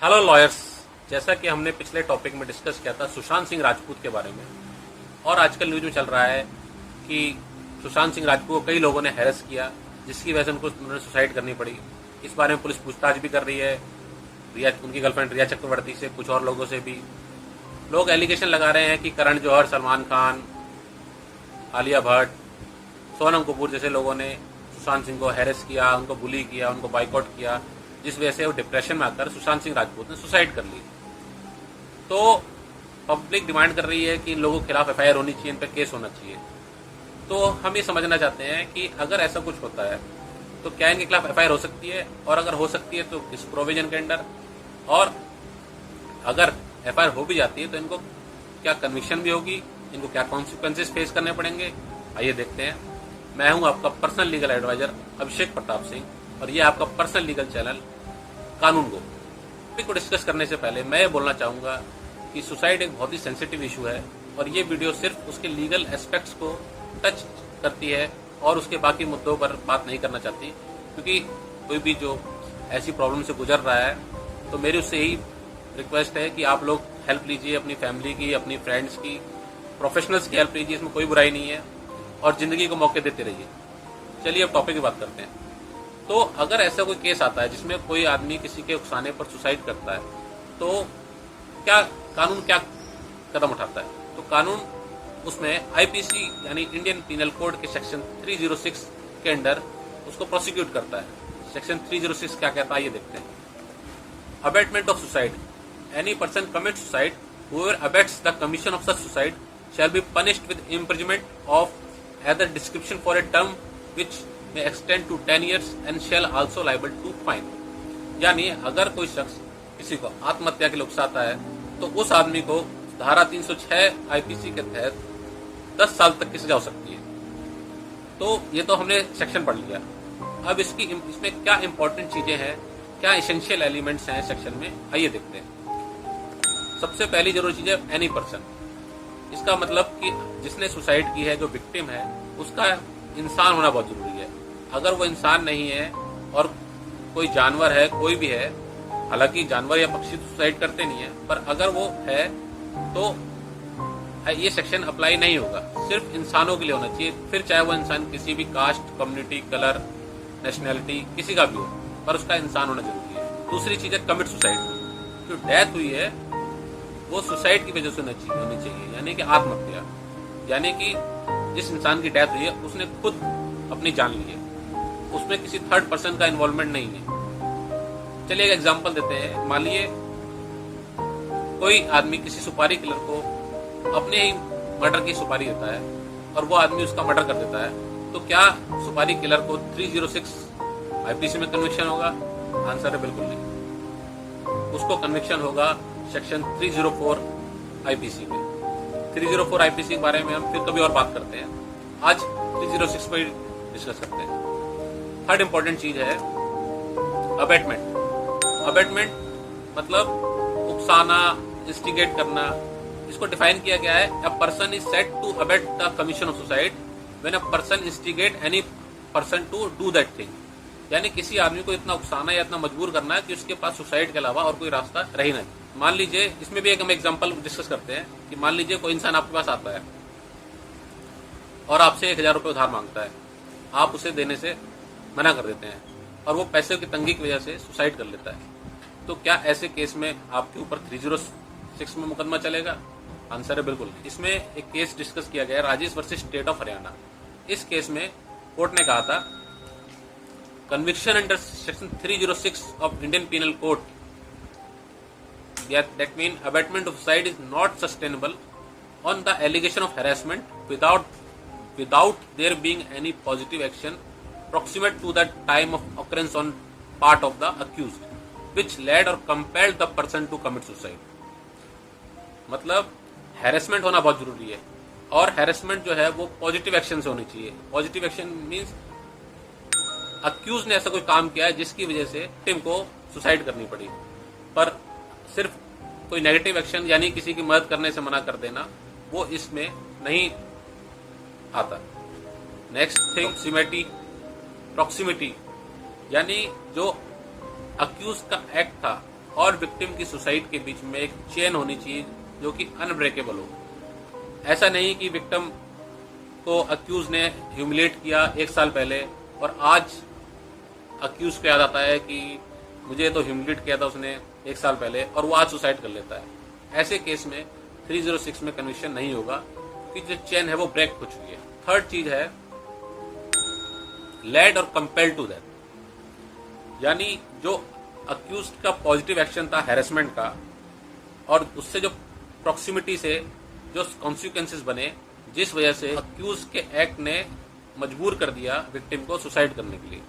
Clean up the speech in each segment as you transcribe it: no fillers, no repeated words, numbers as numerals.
Hello lawyers. जैसा कि हमने पिछले टॉपिक में डिस्कस किया था सुशांत सिंह राजपूत के बारे में, और आजकल न्यूज में चल रहा है कि सुशांत सिंह राजपूत को कई लोगों ने हैरेस किया, जिसकी वजह से उन्होंने सुसाइड करनी पड़ी। इस बारे में पुलिस पूछताछ भी कर रही है। उनकी गर्लफ्रेंड रिया चक्रवर्ती से, कुछ और लोगों से भी लोग एलिगेशन लगा रहे हैं कि करण जौहर, सलमान खान, आलिया भट्ट, सोनम कपूर जैसे लोगों ने सुशांत सिंह को हैरेस किया, उनको बुली किया, उनको बाइकआउट किया, जिस वजह से वो डिप्रेशन में आकर सुशांत सिंह राजपूत ने सुसाइड कर ली। तो पब्लिक डिमांड कर रही है कि इन लोगों के खिलाफ एफआईआर होनी चाहिए, इन पर केस होना चाहिए। तो हम ये समझना चाहते हैं कि अगर ऐसा कुछ होता है तो क्या इनके खिलाफ एफआईआर हो सकती है, और अगर हो सकती है तो किस प्रोविजन के अंडर, और अगर एफआईआर हो भी जाती है तो इनको क्या कन्विक्शन भी होगी, इनको क्या कॉन्सिक्वेंसेस फेस करने पड़ेंगे। आइए देखते हैं। मैं हूं आपका पर्सनल लीगल एडवाइजर अभिषेक प्रताप सिंह, और ये आपका पर्सनल लीगल चैनल कानून गो। टॉपिक को डिस्कस करने से पहले मैं ये बोलना चाहूंगा कि सुसाइड एक बहुत ही सेंसिटिव इशू है, और ये वीडियो सिर्फ उसके लीगल एस्पेक्ट्स को टच करती है और उसके बाकी मुद्दों पर बात नहीं करना चाहती। क्योंकि कोई भी जो ऐसी प्रॉब्लम से गुजर रहा है तो मेरी उससे यही रिक्वेस्ट है कि आप लोग हेल्प लीजिए, अपनी फैमिली की, अपनी फ्रेंड्स की, प्रोफेशनल्स की हेल्प लीजिए। इसमें कोई बुराई नहीं है, और जिंदगी को मौके देते रहिए। चलिए अब टॉपिक की बात करते हैं। तो अगर ऐसा कोई केस आता है जिसमें कोई आदमी किसी के उकसाने पर सुसाइड करता है, तो क्या कानून क्या कदम उठाता है? तो कानून उसमें आईपीसी यानी इंडियन पिनल कोड के सेक्शन 306 के अंडर उसको प्रोसिक्यूट करता है। सेक्शन 306 क्या कहता है ये देखते हैं। Abetment of suicide, any person commit suicide, whoever abets the commission of such suicide shall be punished with imprisonment of either description for a term which may extend to 10 years and shall also liable to fine। यानी अगर कोई शख्स किसी को आत्महत्या के लिए उकसाता है तो उस आदमी को धारा 306 आईपीसी के तहत 10 साल तक की सजा हो सकती है। तो ये तो हमने सेक्शन पढ़ लिया। अब इसमें क्या इंपॉर्टेंट चीजें हैं, क्या इसेंशियल एलिमेंट्स हैं सेक्शन में, आइए देखते हैं। सबसे पहली जरूरी चीज है एनी पर्सन। इसका मतलब कि जिसने सुसाइड की है, जो विक्टिम है, उसका इंसान होना बहुत जरूरी है। अगर वो इंसान नहीं है और कोई जानवर है, कोई भी है, हालांकि जानवर या पक्षी सुसाइड करते नहीं है, पर अगर वो है तो ये सेक्शन अप्लाई नहीं होगा। सिर्फ इंसानों के लिए होना चाहिए, फिर चाहे वो इंसान किसी भी कास्ट, कम्युनिटी, कलर, नेशनैलिटी, किसी का भी हो, पर उसका इंसान होना जरूरी है। दूसरी चीज है कमिट सुसाइड। जो डेथ हुई है वो सुसाइड की वजह से होनी चाहिए, यानी कि आत्महत्या। यानी कि जिस इंसान की डेथ हुई है उसने खुद अपनी जान ली है, उसमें किसी थर्ड पर्सन का इन्वॉल्वमेंट नहीं है। चलिए एक एग्जांपल देते हैं। मान लीजिए कोई आदमी किसी सुपारी किलर को अपने ही मर्डर की सुपारी देता है और वो आदमी उसका मर्डर कर देता है, तो क्या सुपारी किलर को 306 आईपीसी में कन्विक्शन होगा? आंसर है बिल्कुल नहीं। उसको कन्विक्शन होगा सेक्शन 304 आईपीसी में। 304 आईपीसी के बारे में हम फिर कभी और बात करते हैं। आज 306 पर डिस्कस करते हैं। थर्ड इंपॉर्टेंट चीज है अबेटमेंट। अबेटमेंट मतलब उकसाना, इंस्टिगेट करना। इसको डिफाइन किया गया है, a person is said to abet the commission of suicide when a person instigate any person to do that thing. यानी किसी आदमी को इतना उकसाना या इतना मजबूर करना है कि उसके पास सुसाइड के अलावा और कोई रास्ता रही नहीं। मान लीजिए, इसमें भी एक हम एग्जांपल डिस्कस करते हैं कि मान लीजिए कोई इंसान आपके पास आता है और आपसे 1000 रुपये उधार मांगता है। आप उसे देने से मना कर देते हैं और वो पैसे की तंगी की वजह से सुसाइड कर लेता है। तो क्या ऐसे केस में आपके ऊपर 306 में मुकदमा चलेगा? आंसर है बिल्कुल नहीं। इसमें एक केस डिस्कस किया गया, Rajesh versus state of Haryana. इस केस में कोर्ट ने कहा था conviction under section 306 of Indian Penal Code, that means abatement of suicide is not sustainable on the allegation of harassment without there being any positive action proximate to the time of occurrence on part of the accused which led or compelled the person to commit suicide। मतलब harassment होना बहुत जरूरी है, और harassment जो है वो positive action से होनी चाहिए। पॉजिटिव एक्शन मीन्स अक्यूज ने ऐसा कोई काम किया है जिसकी वजह से टिम को सुसाइड करनी पड़ी, पर सिर्फ कोई नेगेटिव एक्शन यानी किसी की मदद करने से मना कर देना, वो इसमें नहीं आता। नेक्स्ट थिंग प्रॉक्सिमिटी, यानी जो अक्यूज का एक्ट था और विक्टिम की सुसाइड के बीच में एक चेन होनी चाहिए जो कि अनब्रेकेबल हो। ऐसा नहीं कि विक्टिम को अक्यूज ने ह्यूमिलेट किया 1 साल पहले और आज अक्यूज को याद आता है कि मुझे तो ह्यूमिलेट किया था उसने 1 साल पहले और वो आज सुसाइड कर लेता है। ऐसे केस में 306 में कन्विक्शन नहीं होगा क्योंकि जो चेन है वो ब्रेक हो चुकी है। थर्ड चीज है लेड और कंपेल टू डेथ, यानी जो अक्यूज का पॉजिटिव एक्शन था हैरेसमेंट का और उससे जो प्रॉक्सिमिटी से जो कॉन्सिक्वेंसेस बने, जिस वजह से अक्यूज के एक्ट ने मजबूर कर दिया विक्टिम को सुसाइड करने के लिए,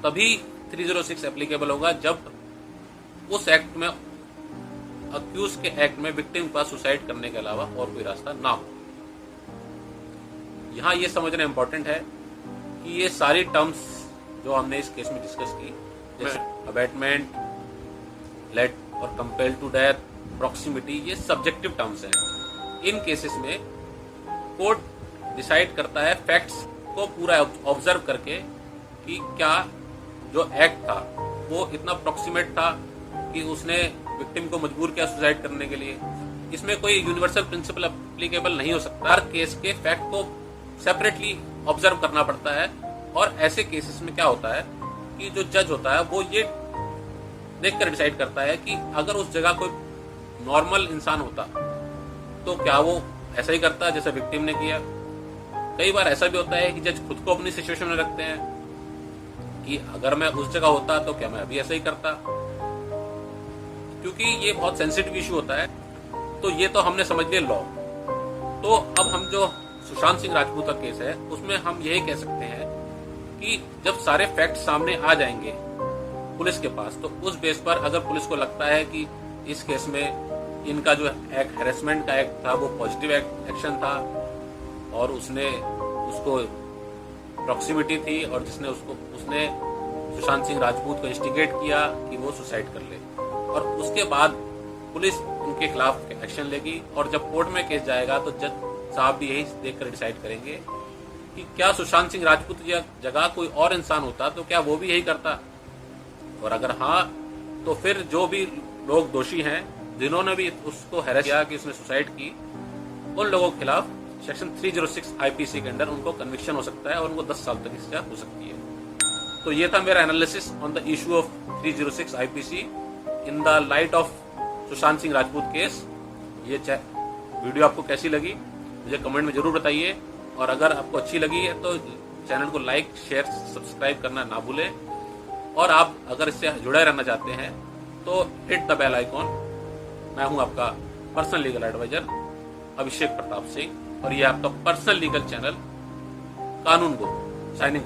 तभी 306 एप्लीकेबल होगा जब उस एक्ट में अक्यूज के एक्ट में विक्टिम का सुसाइड करने के अलावा और कोई रास्ता ना हो। यहां यह समझना इंपॉर्टेंट है कि ये सारी टर्म्स जो हमने इस केस में डिस्कस की, जैसे अबैटमेंट, लेड और कंपेल टू डेथ, प्रॉक्सिमिटी, ये सब्जेक्टिव टर्म्स हैं। इन केसेस में कोर्ट डिसाइड करता है फैक्ट्स को पूरा ऑब्जर्व करके कि क्या जो एक्ट था वो इतना प्रॉक्सिमेट था कि उसने विक्टिम को मजबूर किया सुसाइड करने के लिए। इसमें कोई यूनिवर्सल प्रिंसिपल एप्लीकेबल नहीं हो सकता। हर केस के फैक्ट को सेपरेटली ऑब्जर्व करना पड़ता है और ऐसे केसेस में क्या होता है कि जो जज होता है वो ये देखकर डिसाइड करता है कि अगर उस जगह कोई नॉर्मल इंसान होता तो क्या वो ऐसा ही करता जैसे विक्टिम ने किया। कई बार ऐसा भी होता है कि जज खुद को अपनी सिचुएशन में रखते हैं कि अगर मैं उस जगह होता तो क्या मैं अभी ऐसा ही करता, क्योंकि ये बहुत सेंसिटिव इशू होता है। तो ये तो हमने समझ लिया लॉ। तो अब हम जो सुशांत सिंह राजपूत का केस है उसमें हम यही कह सकते हैं कि जब सारे फैक्ट सामने आ जाएंगे पुलिस के पास, तो उस बेस पर अगर पुलिस को लगता है कि इस केस में इनका जो एक्ट हैरेसमेंट का एक्ट था वो पॉजिटिव एक्शन था और उसने उसको प्रॉक्सिमिटी थी और जिसने उसने सुशांत सिंह राजपूत को इंस्टिगेट किया कि वो सुसाइड कर ले, और उसके बाद पुलिस उनके खिलाफ एक्शन लेगी और जब कोर्ट में केस जाएगा तो जज साहब भी यही देखकर डिसाइड करेंगे कि क्या सुशांत सिंह राजपूत की जगह कोई और इंसान होता तो क्या वो भी यही करता, और अगर हाँ तो फिर जो भी लोग दोषी हैं जिन्होंने भी उसको हैरेस किया कि उसने सुसाइड की, उन लोगों के खिलाफ सेक्शन 306 आईपीसी के अंदर उनको कन्विक्शन हो सकता है और उनको 10 साल तक की सजा हो सकती है। तो ये था मेरा analysis on the issue of 306 IPC in the light of Sushant Singh Rajput case. ये वीडियो आपको कैसी लगी मुझे कमेंट में जरूर बताइए, और अगर आपको अच्छी लगी है तो चैनल को लाइक, शेयर, सब्सक्राइब करना ना भूलें, और आप अगर इससे जुड़े रहना चाहते हैं तो हिट द बेल आइकॉन। मैं हूं आपका पर्सनल लीगल एडवाइजर अभिषेक प्रताप सिंह और ये आपका पर्सनल लीगल चैनल कानून गो। साइनिंग।